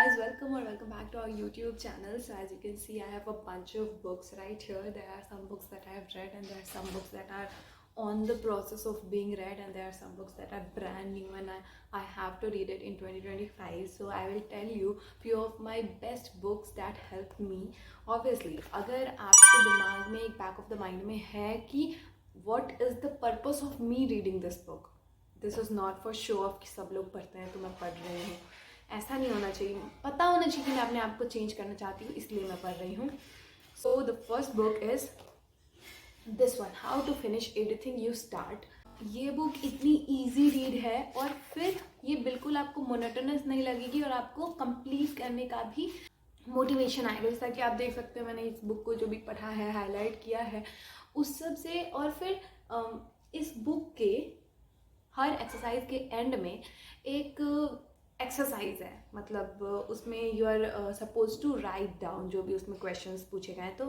guys, welcome or welcome back to our YouTube channel. So as you can see, I have a bunch of books right here. There are some books that I have read and there are some books that are on the process of being read, and there are some books that are brand new and I have to read it in 2025. So I will tell you few of my best books that helped me. Obviously, अगर आपके दिमाग में एक back of the mind में है कि what is the purpose of me reading this book, this is not for show off कि सब लोग पढ़ते हैं तो मैं पढ़ रही हूँ, ऐसा नहीं होना चाहिए. पता होना चाहिए कि मैं अपने आप को चेंज करना चाहती हूँ, इसलिए मैं पढ़ रही हूँ. So the first book is this one, how to finish everything you start. ये बुक इतनी ईजी रीड है और फिर ये बिल्कुल आपको मोनोटोनस नहीं लगेगी और आपको कंप्लीट करने का भी मोटिवेशन आएगा. जैसा कि आप देख सकते हो, मैंने इस बुक को जो भी पढ़ा है, हाईलाइट किया है उस सब से. और फिर इस बुक के हर एक्सरसाइज के एंड में एक एक्सरसाइज है, मतलब उसमें you are suppose to write down जो भी उसमें क्वेश्चंस पूछे गए हैं. तो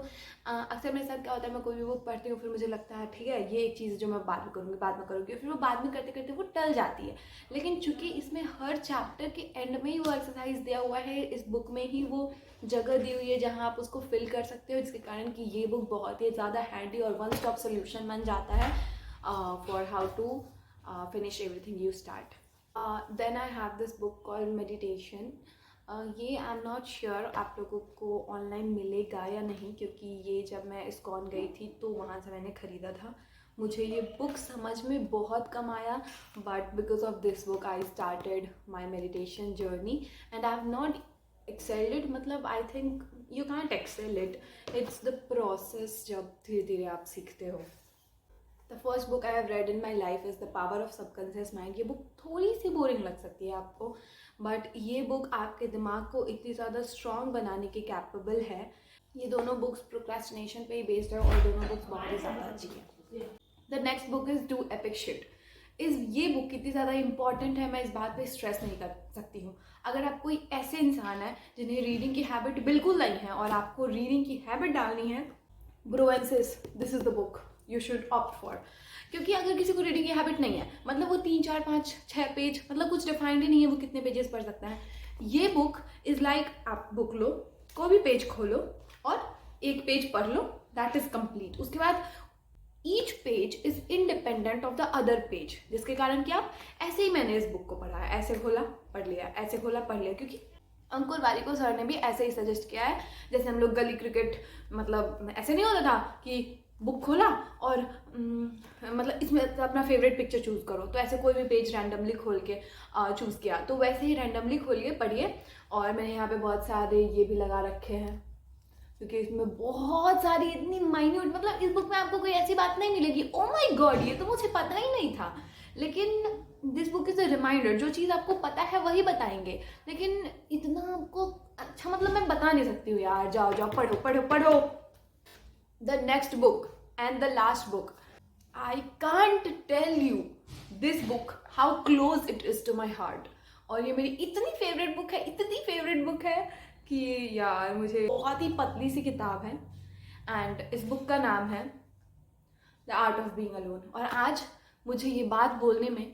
अक्सर मेरे साथ क्या होता है, मैं कोई भी बुक पढ़ती हूँ, फिर मुझे लगता है ठीक है ये एक चीज़ जो मैं बाद में करूँगी, फिर वो बाद में करते करते वो टल जाती है. लेकिन चूंकि इसमें हर चैप्टर के एंड में ही वो एक्सरसाइज दिया हुआ है, इस बुक में ही वो जगह दी हुई है जहाँ आप उसको फिल कर सकते हो, जिसके कारण कि ये बुक बहुत ही ज़्यादा हैंडी और वन स्टॉप सोल्यूशन बन जाता है for how to finish everything you start. Then I have this book called Meditation. ये आई एम नॉट श्योर आप लोगों को ऑनलाइन मिलेगा या नहीं, क्योंकि ये जब मैं इस्कॉन गई थी तो वहाँ से मैंने ख़रीदा था. मुझे ये बुक समझ में बहुत कम आया, but because of this book I started my meditation journey and I have not excelled it. मतलब I think you can't excel it, it's the process जब धीरे धीरे आप सीखते हो. The first book I have read in my life is the power of subconscious mind. ये book थोड़ी सी बोरिंग लग सकती है आपको, बट ये बुक आपके दिमाग को इतनी ज़्यादा स्ट्रॉन्ग बनाने के कैपेबल है. ये दोनों बुक्स प्रोक्रेस्टिनेशन पे ही बेस्ड है और दोनों बुक्स बहुत ही ज़्यादा अच्छी है. The next book is do epic shit. ये बुक कितनी ज़्यादा इंपॉर्टेंट है मैं इस बात पे स्ट्रेस नहीं कर सकती हूँ. अगर आप कोई ऐसे इंसान है जिन्हें रीडिंग की हैबिट बिल्कुल नहीं है और आपको रीडिंग की हैबिट डालनी है, bro and sis, this is the book you should opt for. क्योंकि अगर किसी को रीडिंग की हैबिट नहीं है, मतलब वो 3, 4, 5, 6 पेज, मतलब कुछ डिफाइंड ही नहीं है वो कितने पेजेस पढ़ सकता है. ये बुक इज़ लाइक आप बुक लो, कोई भी पेज खोलो और एक पेज पढ़ लो, दैट इज़ कंप्लीट. उसके बाद each page is independent of the other page, जिसके कारण कि आप ऐसे ही, मैंने इस बुक को पढ़ा है, ऐसे खोला पढ़ लिया, ऐसे खोला पढ़ लिया. क्योंकि अंकुर वारिको सर ने भी ऐसे ही सजेस्ट किया है. जैसे हम लोग गली क्रिकेट, मतलब ऐसे नहीं होता था कि बुक खोला और मतलब इसमें अपना फेवरेट पिक्चर चूज़ करो, तो ऐसे कोई भी पेज रैंडमली खोल के चूज़ किया, तो वैसे ही रैंडमली खोलिए पढ़िए. और मैंने यहाँ पे बहुत सारे ये भी लगा रखे हैं क्योंकि इसमें बहुत सारी इतनी माइन्यूट, मतलब इस बुक में आपको कोई ऐसी बात नहीं मिलेगी ओ माय गॉड ये तो मुझे पता ही नहीं था. लेकिन this book is a reminder, जो चीज़ आपको पता है वही बताएंगे, लेकिन इतना आपको अच्छा, मतलब मैं बता नहीं सकती हूँ यार. जाओ जाओ पढ़ो पढ़ो पढ़ो. The next book and the last book, I can't tell you this book how close it is to my heart. और ये मेरी इतनी फेवरेट बुक है कि यार मुझे, बहुत ही पतली सी किताब है एंड इस बुक का नाम है the art of being alone. और आज मुझे ये बात बोलने में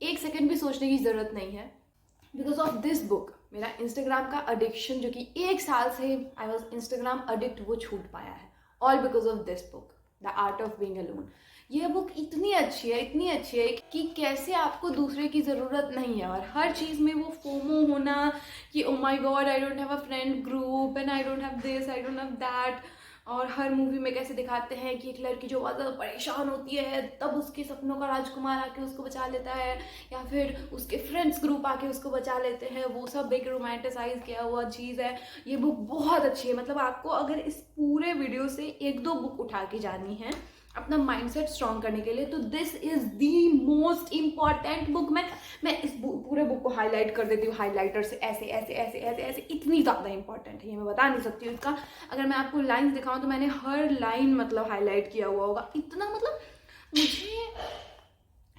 एक सेकंड भी सोचने की ज़रूरत नहीं है. बिकॉज ऑफ दिस बुक मेरा इंस्टाग्राम का एडिक्शन, जो कि 1 साल से आई वॉज इंस्टाग्राम एडिक्ट, वो छूट पाया है. All because of this book the art of being alone. ये बुक इतनी अच्छी है कि कैसे आपको दूसरे की ज़रूरत नहीं है और हर चीज़ में वो फोमो होना कि oh my God I don't have a friend group and I don't have this, I don't have that. और हर मूवी में कैसे दिखाते हैं कि एक लड़की जो बहुत ज़्यादा परेशान होती है तब उसके सपनों का राजकुमार आके उसको बचा लेता है, या फिर उसके फ्रेंड्स ग्रुप आके उसको बचा लेते हैं. वो सब एक रोमांटिसाइज किया हुआ चीज़ है. ये बुक बहुत अच्छी है. मतलब आपको अगर इस पूरे वीडियो से 1-2 बुक उठा के जानी है अपना माइंडसेट स्ट्रॉन्ग करने के लिए, तो this is the most important book. मैं इस पूरे बुक को हाईलाइट कर देती हूँ हाईलाइटर से, ऐसे ऐसे ऐसे ऐसे ऐसे. इतनी ज़्यादा इंपॉर्टेंट है ये, मैं बता नहीं सकती हूँ. इसका अगर मैं आपको लाइन्स दिखाऊँ तो मैंने हर लाइन मतलब हाईलाइट किया हुआ होगा. इतना, मतलब मुझे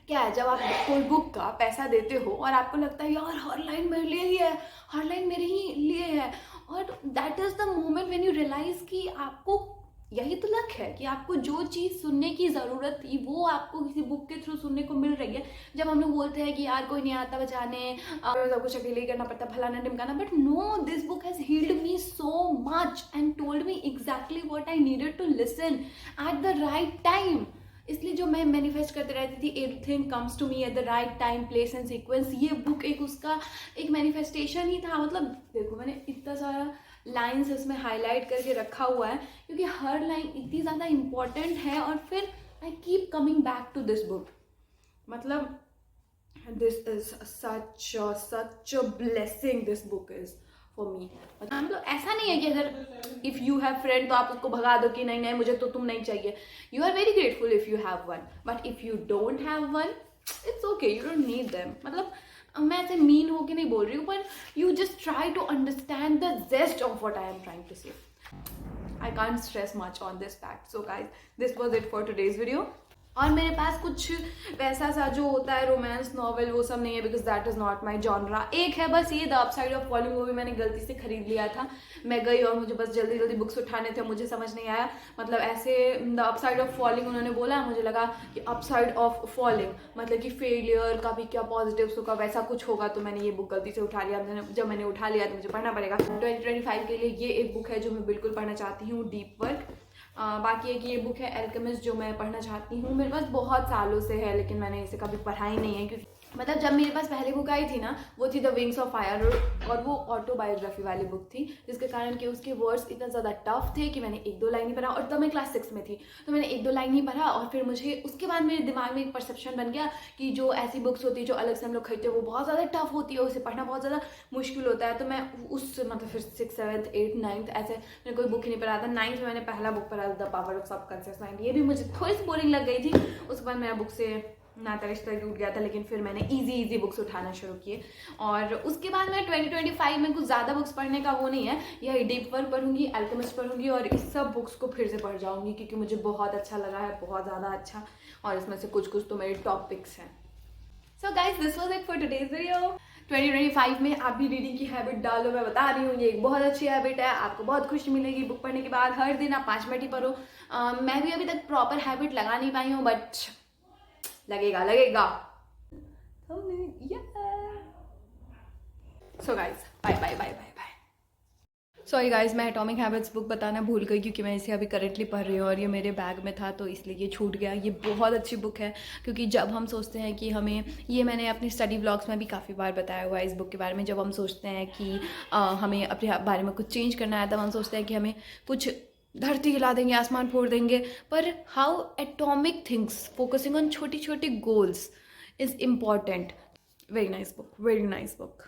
क्या है, जब आप कोई बुक का पैसा देते हो और आपको लगता है यार हर लाइन मेरे लिए ही है, हर लाइन मेरे ही लिए है, और that is the moment when you realise कि आपको यही तो लक है कि आपको जो चीज़ सुनने की ज़रूरत थी वो आपको किसी बुक के थ्रू सुनने को मिल रही है। जब हम लोग बोलते हैं कि यार कोई नहीं आता बचाने, सब कुछ अकेले ही करना पड़ता, फलाना ढिमकाना, but no, this book has healed me so much and told me exactly what I needed to listen at the right time. इसलिए जो मैं मैनिफेस्ट करते रहती थी, everything comes to me at the right time, place and sequence, ये book एक उसका एक मैनिफेस्टेशन ही था। मतलब देखो, मैंने इतना सारा लाइन्स इसमें हाईलाइट करके रखा हुआ है क्योंकि हर लाइन इतनी ज़्यादा इम्पॉर्टेंट है, और फिर I keep coming back to this book. मतलब this is such a blessing, this book is for me. मतलब ऐसा नहीं है कि अगर इफ़ यू हैव फ्रेंड तो आप उसको भगा दो कि नहीं नहीं मुझे तो तुम नहीं चाहिए। You are very grateful if you have one, but if you don't have one, it's okay, you don't need them. मतलब मैं ऐसे मीन होके नहीं बोल रही हूँ, पर you just try to understand the gist of what I am trying to say. I can't stress much on this fact. So guys, this was it for today's video. और मेरे पास कुछ वैसा सा जो होता है रोमांस नॉवेल, वो सब नहीं है, because that is not my genre. एक है बस ये द अपसाइड ऑफ फॉलिंग, वो भी मैंने गलती से खरीद लिया था। मैं गई और मुझे बस जल्दी जल्दी बुक्स उठाने थे, मुझे समझ नहीं आया। मतलब ऐसे द अपसाइड ऑफ फॉलिंग उन्होंने बोला, मुझे लगा कि अपसाइड ऑफ फॉलिंग मतलब कि फेलियर का भी क्या पॉजिटिव्स होगा, वैसा कुछ होगा, तो मैंने ये बुक गलती से उठा लिया। जब मैंने उठा लिया तो मुझे पढ़ना पड़ेगा। 2025 के लिए ये एक बुक है जो मैं बिल्कुल पढ़ना चाहती हूँ, डीप वर्क। बाकी एक ये बुक है अल्केमिस्ट, जो मैं पढ़ना चाहती हूँ। मेरे पास बहुत सालों से है लेकिन मैंने इसे कभी पढ़ा ही नहीं है, क्योंकि मतलब जब मेरे पास पहली बुक आई थी ना, वो थी द विंग्स ऑफ फायर, और वो ऑटोबायोग्राफी वाली बुक थी, जिसके कारण कि उसके वर्ड्स इतना ज़्यादा टफ थे कि मैंने एक दो लाइन ही पढ़ा। और तब मैं क्लास 6 में थी, तो मैंने एक दो लाइन ही पढ़ा, और फिर मुझे उसके बाद मेरे दिमाग में एक परसेप्शन बन गया कि जो ऐसी बुक्स होती है जो अलग से हम लोग खरीदते हैं वो बहुत ज़्यादा टफ होती है, उसे पढ़ना बहुत ज़्यादा मुश्किल होता है। तो मैं उस मतलब फिर 6th 7th 8th 9th ऐसे मैंने कोई बुक ही नहीं पढ़ा था। 9th में मैंने पहला बुक पढ़ा the power of subconscious mind. ये भी मुझे थोड़ी सी बोरिंग लग गई थी। उसके बाद मेरा बुक से नाता रिश्ता टूट गया था, लेकिन फिर मैंने इजी बुक्स उठाना शुरू किए। और उसके बाद मैं 2025 में कुछ ज़्यादा बुक्स पढ़ने का वो नहीं है, यही डीप वर्क पढ़ूंगी, अल्केमिस्ट पढ़ूंगी, और इस सब बुक्स को फिर से पढ़ जाऊंगी क्योंकि मुझे बहुत अच्छा लगा है, बहुत ज़्यादा अच्छा। और इसमें से कुछ कुछ तो मेरे टॉप पिक्स हैं। सो guys, this was it for today's video. 2025 में आप भी रीडिंग की हैबिट डालो, मैं बता रही हूँ, ये एक बहुत अच्छी हैबिट है। आपको बहुत खुशी मिलेगी बुक पढ़ने के बाद। हर दिन आप 5 मिनट ही पढ़ो। मैं भी अभी तक प्रॉपर हैबिट लगा नहीं पाई हूँ, बट लगेगा। So guys, bye. Sorry guys, मैं एटॉमिक हैबिट्स बुक बताना भूल गई क्योंकि मैं इसे अभी करेंटली पढ़ रही हूँ और ये मेरे बैग में था, तो इसलिए ये छूट गया। ये बहुत अच्छी बुक है क्योंकि जब हम सोचते हैं कि हमें, ये मैंने अपनी स्टडी व्लॉग्स में भी काफ़ी बार बताया हुआ है इस बुक के बारे में, जब हम सोचते हैं कि हमें अपने बारे में कुछ चेंज करना है, तब हम सोचते हैं कि हमें कुछ धरती हिला देंगे, आसमान फोड़ देंगे, पर how atomic things focusing on छोटी छोटी goals is important. Very nice book.